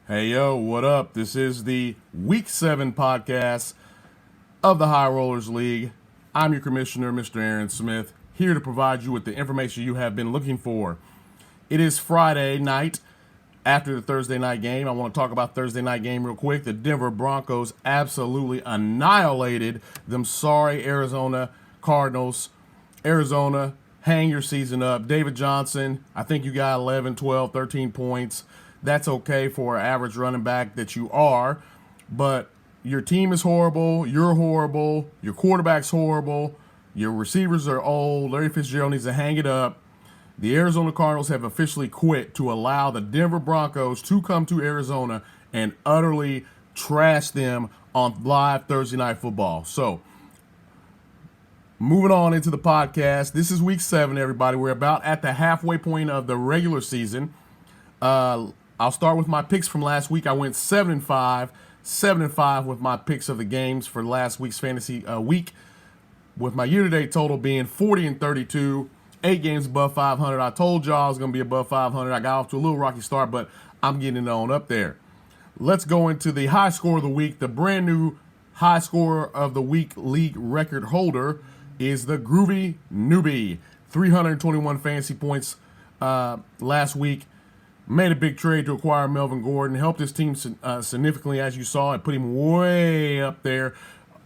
Hey, yo, what up? This is the Week 7 podcast of the High Rollers League. I'm your commissioner, Mr. Aaron Smith, here to provide you with the information you have been looking for. It is Friday night after the Thursday night game. I want to talk about Thursday night game real quick. The Denver Broncos absolutely annihilated them sorry Arizona Cardinals. Arizona, hang your season up. David Johnson, I think you got 11, 12, 13 points. That's okay for an average running back that you are. But your team is horrible. You're horrible. Your quarterback's horrible. Your receivers are old. Larry Fitzgerald needs to hang it up. The Arizona Cardinals have officially quit to allow the Denver Broncos to come to Arizona and utterly trash them on live Thursday Night Football. So, moving on into the podcast. This is week 7, everybody. We're about at the halfway point of the regular season. I'll start with my picks from last week. I went 7-5, 7-5 with my picks of the games for last week's fantasy week, with my year-to-date total being 40-32, 8 games above 500. I told y'all I was going to be above 500. I got off to a little rocky start, but I'm getting it on up there. Let's go into the high score of the week. The brand new high score of the week league record holder is the Groovy Newbie. 321 fantasy points last week. Made a big trade to acquire Melvin Gordon. Helped his team significantly, as you saw. It put him way up there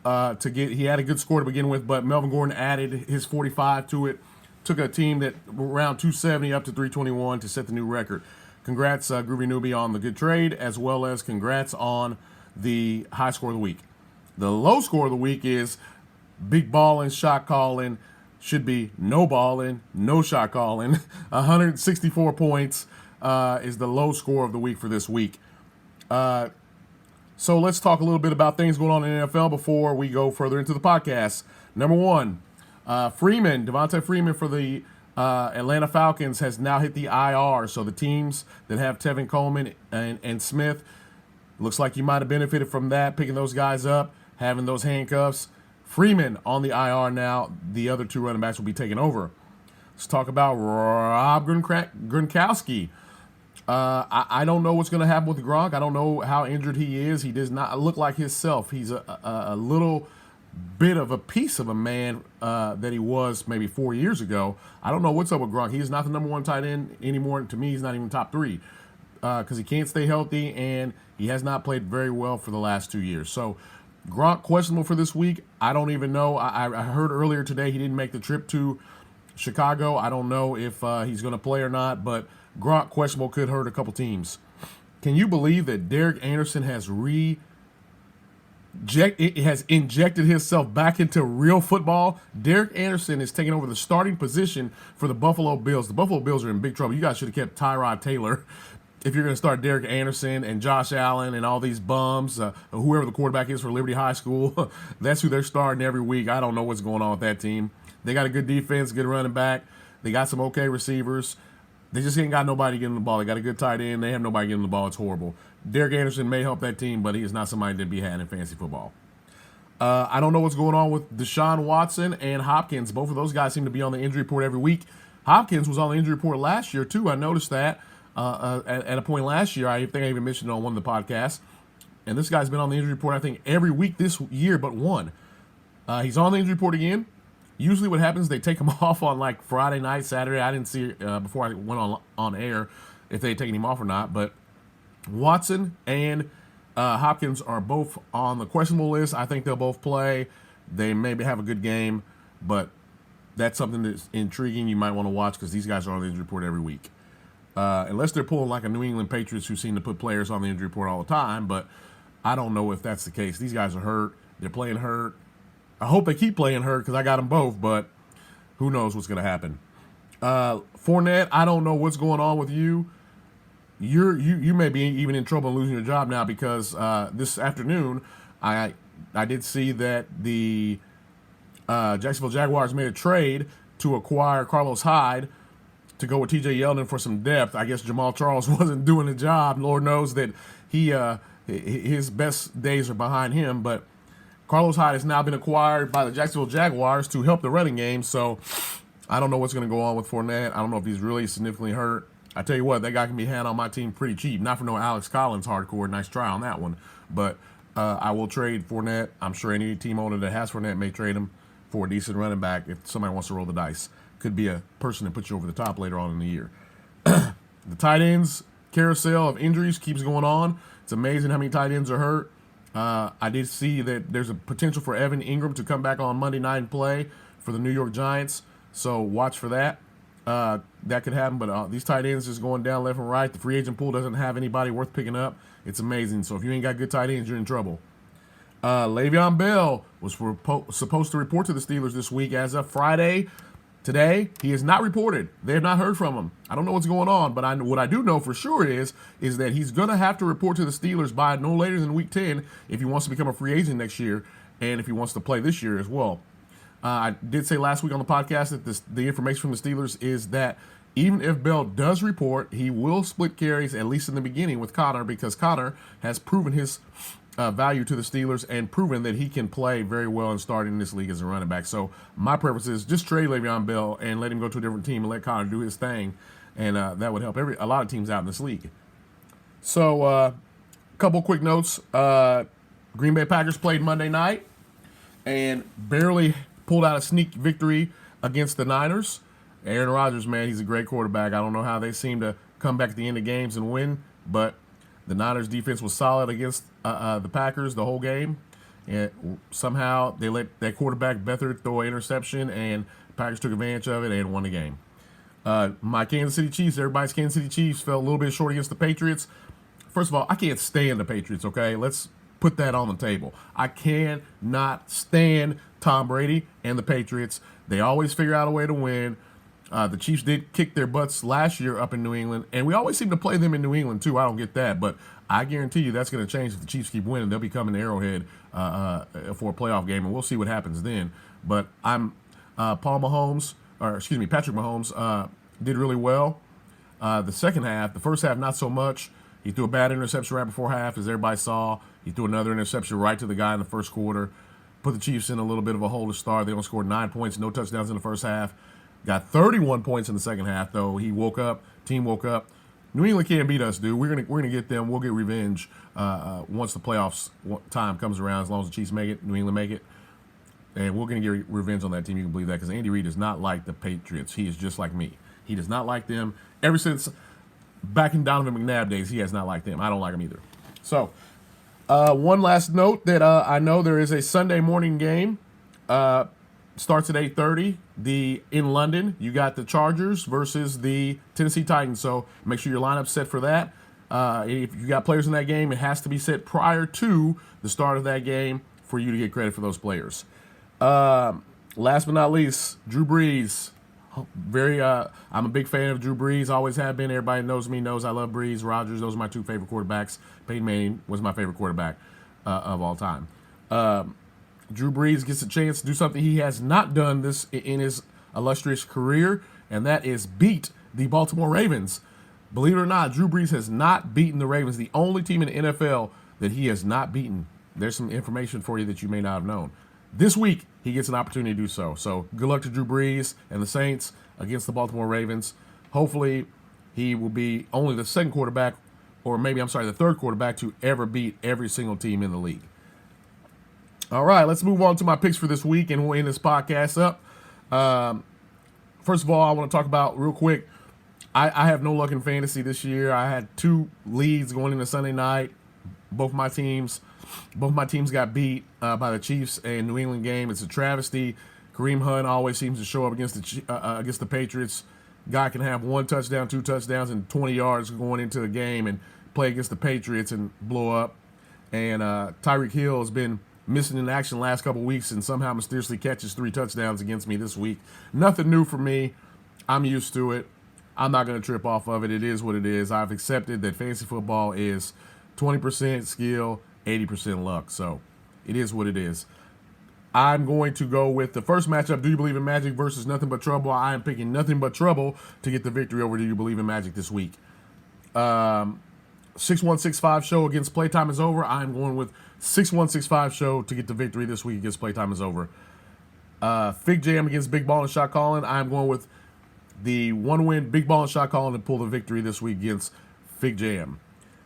to get. He had a good score to begin with, but Melvin Gordon added his 45 to it. Took a team that around 270 up to 321 to set the new record. Congrats, Groovy Newbie, on the good trade, as well as congrats on the high score of the week. The low score of the week is big balling, shot calling, should be no balling, no shot calling. 164 points is the low score of the week for this week. So let's talk a little bit about things going on in the NFL before we go further into the podcast. Number one, Devontae Freeman for the Atlanta Falcons has now hit the IR. So the teams that have Tevin Coleman and Smith, looks like you might have benefited from that, picking those guys up, having those handcuffs. Freeman on the IR now. The other 2 running backs will be taken over. Let's talk about Rob Gronkowski. I don't know what's going to happen with Gronk. I don't know how injured he is. He does not look like himself. He's a little bit of a piece of a man that he was maybe 4 years ago. I don't know what's up with Gronk. He is not the number 1 tight end anymore. To me, he's not even top 3 because he can't stay healthy, and he has not played very well for the last 2 years. So Gronk questionable for this week. I don't even know. I heard earlier today he didn't make the trip to Chicago. I don't know if he's going to play or not, but Gronk questionable could hurt a couple teams. Can you believe that Derek Anderson has injected himself back into real football? Derek Anderson is taking over the starting position for the Buffalo Bills. The Buffalo Bills are in big trouble. You guys should have kept Tyrod Taylor if you're going to start Derek Anderson and Josh Allen and all these bums, whoever the quarterback is for Liberty High School. That's who they're starting every week. I don't know what's going on with that team. They got a good defense, good running back. They got some okay receivers. They just ain't got nobody getting the ball. They got a good tight end. They have nobody getting the ball. It's horrible. Derek Anderson may help that team, but he is not somebody to be had in fantasy football. I don't know what's going on with Deshaun Watson and Hopkins. Both of those guys seem to be on the injury report every week. Hopkins was on the injury report last year, too. I noticed that at a point last year. I think I even mentioned it on one of the podcasts. And this guy's been on the injury report, I think, every week this year but one. He's on the injury report again. Usually what happens, they take him off on like Friday night, Saturday. I didn't see it before I went on air if they had taken him off or not. But Watson and Hopkins are both on the questionable list. I think they'll both play. They maybe have a good game, but that's something that's intriguing. You might want to watch because these guys are on the injury report every week. Unless they're pulling like a New England Patriots who seem to put players on the injury report all the time, but I don't know if that's the case. These guys are hurt. They're playing hurt. I hope they keep playing hurt because I got them both, but who knows what's going to happen. Fournette, I don't know what's going on with you. You may be even in trouble losing your job now because this afternoon I did see that the Jacksonville Jaguars made a trade to acquire Carlos Hyde to go with T.J. Yeldon for some depth. I guess Jamal Charles wasn't doing the job. Lord knows that his best days are behind him, but Carlos Hyde has now been acquired by the Jacksonville Jaguars to help the running game, so I don't know what's going to go on with Fournette. I don't know if he's really significantly hurt. I tell you what, that guy can be had on my team pretty cheap. Not for no Alex Collins hardcore. Nice try on that one. But I will trade Fournette. I'm sure any team owner that has Fournette may trade him for a decent running back if somebody wants to roll the dice. Could be a person that puts you over the top later on in the year. The tight ends carousel of injuries keeps going on. It's amazing how many tight ends are hurt. I did see that there's a potential for Evan Ingram to come back on Monday night and play for the New York Giants. So watch for that. That could happen, but these tight ends just going down left and right. The free agent pool doesn't have anybody worth picking up. It's amazing. So if you ain't got good tight ends, you're in trouble. Le'Veon Bell was supposed to report to the Steelers this week as of Friday. Today, he has not reported. They have not heard from him. I don't know what's going on, but what I do know for sure is that he's going to have to report to the Steelers by no later than week 10 if he wants to become a free agent next year and if he wants to play this year as well. I did say last week on the podcast that the information from the Steelers is that even if Bell does report, he will split carries, at least in the beginning, with Connor because Connor has proven his value to the Steelers and proven that he can play very well and start in this league as a running back. So my preference is just trade Le'Veon Bell and let him go to a different team and let Connor do his thing, and that would help a lot of teams out in this league. So a couple quick notes. Green Bay Packers played Monday night and barely pulled out a sneak victory against the Niners. Aaron Rodgers, man, he's a great quarterback. I don't know how they seem to come back at the end of games and win, but the Niners defense was solid against the Packers the whole game. And somehow they let that quarterback Beathard throw an interception, and the Packers took advantage of it and won the game. My Kansas City Chiefs, everybody's Kansas City Chiefs, fell a little bit short against the Patriots. First of all, I can't stand the Patriots, okay? Let's put that on the table. I cannot stand Tom Brady and the Patriots. They always figure out a way to win. The Chiefs did kick their butts last year up in New England, and we always seem to play them in New England, too. I don't get that, but I guarantee you that's going to change if the Chiefs keep winning. They'll be coming to Arrowhead for a playoff game, and we'll see what happens then. But Patrick Mahomes did really well. The first half, not so much. He threw a bad interception right before half, as everybody saw. He threw another interception right to the guy in the first quarter. Put the Chiefs in a little bit of a hole to start. They only scored 9 points, no touchdowns in the first half. Got 31 points in the second half, though. Team woke up. New England can't beat us, dude. We're gonna get them. We'll get revenge once the playoffs time comes around. As long as the Chiefs make it, New England make it, and we're gonna get revenge on that team. You can believe that because Andy Reid does not like the Patriots. He is just like me. He does not like them. Ever since back in Donovan McNabb days, he has not liked them. I don't like them either. So, one last note that I know there is a Sunday morning game. Starts at 8:30. In London, you got the Chargers versus the Tennessee Titans. So make sure your lineup's set for that. If you got players in that game, it has to be set prior to the start of that game for you to get credit for those players. Last but not least, Drew Brees. I'm a big fan of Drew Brees. Always have been. Everybody knows me, knows I love Brees. Rodgers, those are my two favorite quarterbacks. Peyton Manning was my favorite quarterback of all time. Drew Brees gets a chance to do something he has not done this in his illustrious career, and that is beat the Baltimore Ravens. Believe it or not, Drew Brees has not beaten the Ravens, the only team in the NFL that he has not beaten. There's some information for you that you may not have known. This week, he gets an opportunity to do so. So good luck to Drew Brees and the Saints against the Baltimore Ravens. Hopefully, he will be only the third quarterback to ever beat every single team in the league. All right, let's move on to my picks for this week, and we'll end this podcast up. First of all, I want to talk about real quick. I have no luck in fantasy this year. I had 2 leads going into Sunday night. Both my teams got beat by the Chiefs and New England game. It's a travesty. Kareem Hunt always seems to show up against the Patriots. Guy can have 1 touchdown, 2 touchdowns, and 20 yards going into a game and play against the Patriots and blow up. And Tyreek Hill has been missing in action the last couple weeks and somehow mysteriously catches 3 touchdowns against me this week. Nothing new for me. I'm used to it. I'm not going to trip off of it. It is what it is. I've accepted that fantasy football is 20% skill, 80% luck. So it is what it is. I'm going to go with the first matchup, Do You Believe in Magic versus Nothing But Trouble. I am picking Nothing But Trouble to get the victory over Do You Believe in Magic this week. 6165 Show against Playtime Is Over. I'm going with 6165 Show to get the victory this week against Playtime Is Over. Fig Jam against Big Ball and Shot Calling. I'm going with the one-win big ball and shot calling to pull the victory this week against Fig Jam.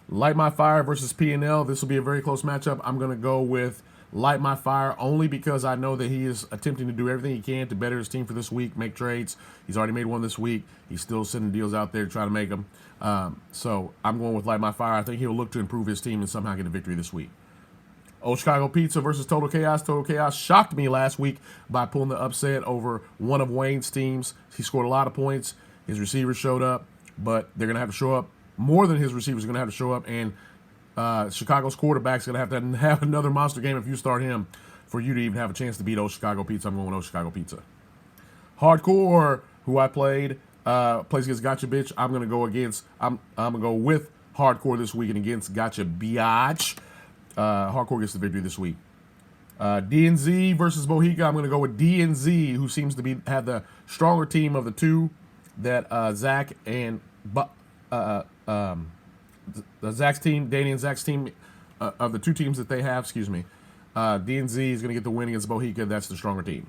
Light My Fire versus P&L. This will be a very close matchup. I'm going to go with Light My Fire only because I know that he is attempting to do everything he can to better his team for this week, make trades. He's already made one this week. He's still sending deals out there trying to make them. So I'm going with Light My Fire. I think he'll look to improve his team and somehow get a victory this week. Old Chicago Pizza versus Total Chaos. Total Chaos shocked me last week by pulling the upset over one of Wayne's teams. He scored a lot of points. His receivers showed up, but they're going to have to show up. More than his receivers are going to have to show up, and Chicago's quarterback's going to have another monster game if you start him for you to even have a chance to beat Old Chicago Pizza. I'm going with Old Chicago Pizza. Hardcore, who I played, plays against Gotcha Bitch. I'm going to go with Hardcore this week and against Gotcha Biatch. Hardcore gets the victory this week. DNZ versus Bohica. I'm going to go with DNZ, who seems to have the stronger team of the two that Zach and Zach's team, Danny and Zach's team, of the two teams that they have, DNZ is going to get the win against Bohica. That's the stronger team.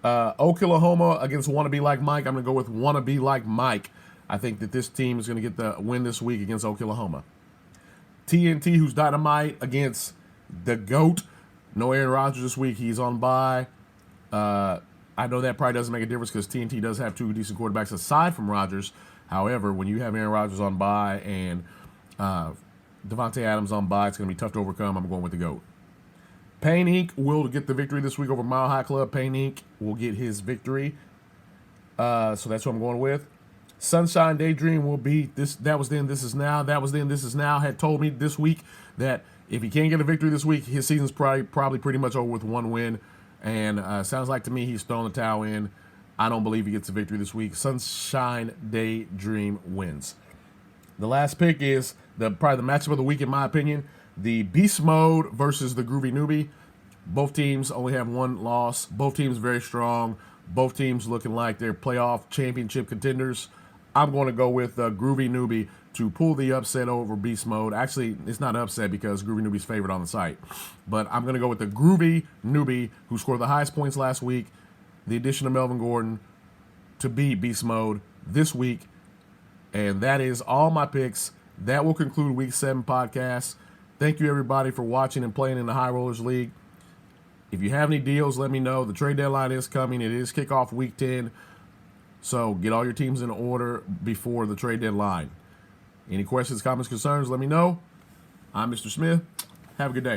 Oklahoma against Wanna Be Like Mike. I'm going to go with Wanna Be Like Mike. I think that this team is going to get the win this week against Oklahoma. TNT, who's Dynamite, against the GOAT. No Aaron Rodgers this week. He's on bye. I know that probably doesn't make a difference because TNT does have two decent quarterbacks aside from Rodgers. However, when you have Aaron Rodgers on bye and Devontae Adams on bye, it's going to be tough to overcome. I'm going with the GOAT. Pain Inc. will get the victory this week over Mile High Club. Pain Inc. will get his victory. So that's what I'm going with. Sunshine Daydream will beat this. That was then, this is now. That was then, this is now. Had told me this week that if he can't get a victory this week, his season's probably pretty much over with one win. And sounds like to me he's throwing the towel in. I don't believe he gets a victory this week. Sunshine Daydream wins. The last pick is probably the matchup of the week, in my opinion. The Beast Mode versus the Groovy Newbie. Both teams only have one loss. Both teams very strong. Both teams looking like they're playoff championship contenders. I'm going to go with Groovy Newbie to pull the upset over Beast Mode. Actually, it's not an upset because Groovy Newbie's favorite on the site. But I'm going to go with the Groovy Newbie, who scored the highest points last week. The addition of Melvin Gordon to beat Beast Mode this week. And that is all my picks. That will conclude Week 7 podcast. Thank you, everybody, for watching and playing in the High Rollers League. If you have any deals, let me know. The trade deadline is coming. It is kickoff Week 10. So get all your teams in order before the trade deadline. Any questions, comments, concerns, let me know. I'm Mr. Smith. Have a good day.